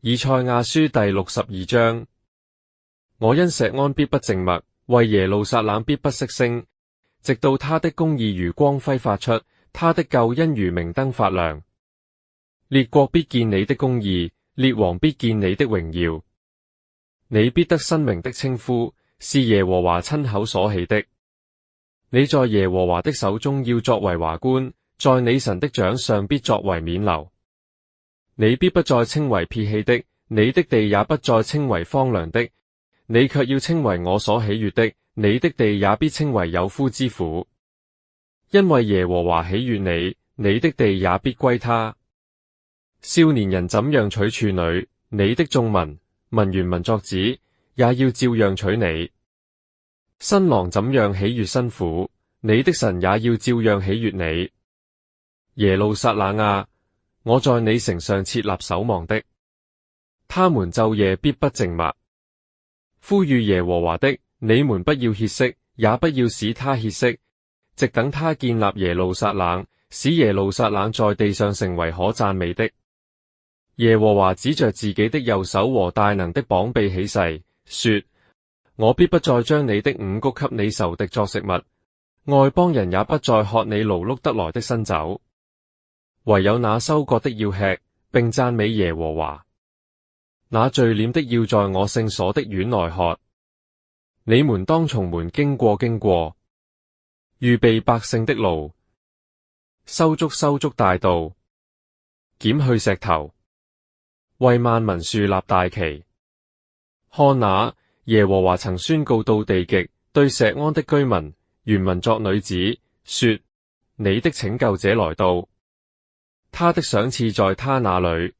以賽亞書第62章。我因錫安必不靜默，為耶路撒冷必不息聲，直到他的公義如光輝發出，他的救恩如明燈發亮。列國必見你的公義，列王必見你的榮耀。你必得新名的稱呼，是耶和華親口所起的。你在耶和華的手中要作為華冠，在你神的掌上必作為冕旒。你必不再稱為撇棄的，你的地也不再稱為荒涼的，你卻要稱為我所喜悅的，你的地也必稱為有夫之婦。因為耶和華喜悅你，你的地也必歸他。少年人怎樣娶處女，你的眾民，文完文作子，也要照樣娶你。新郎怎樣喜悅新婦，你的神也要照樣喜悅你。耶路撒冷啊，我在你城上設立守望的，他們晝夜必不靜默。呼籲耶和華的，你們不要歇息，也不要使他歇息，直等他建立耶路撒冷，使耶路撒冷在地上成為可讚美的。耶和華指着自己的右手和大能的膀臂起誓，說：我必不再將你的五穀給你仇敵作食物，外邦人也不再喝你勞碌得來的新酒。唯有那收割的要吃，並讚美耶和華；那聚斂的要在我聖所的院內喝。你們當從門經過，預備百姓的路，修築大道，撿去石頭，為萬民豎立大旗。看哪，耶和華曾宣告到地極，對錫安的居民，原文作女子，說：你的拯救者來到。他的賞賜在他那裏，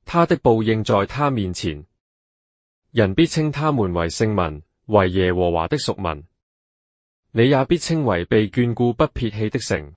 他的報應在他面前。人必稱他們為聖民，為耶和華的屬民。你也必稱為被眷顧不撇棄的城。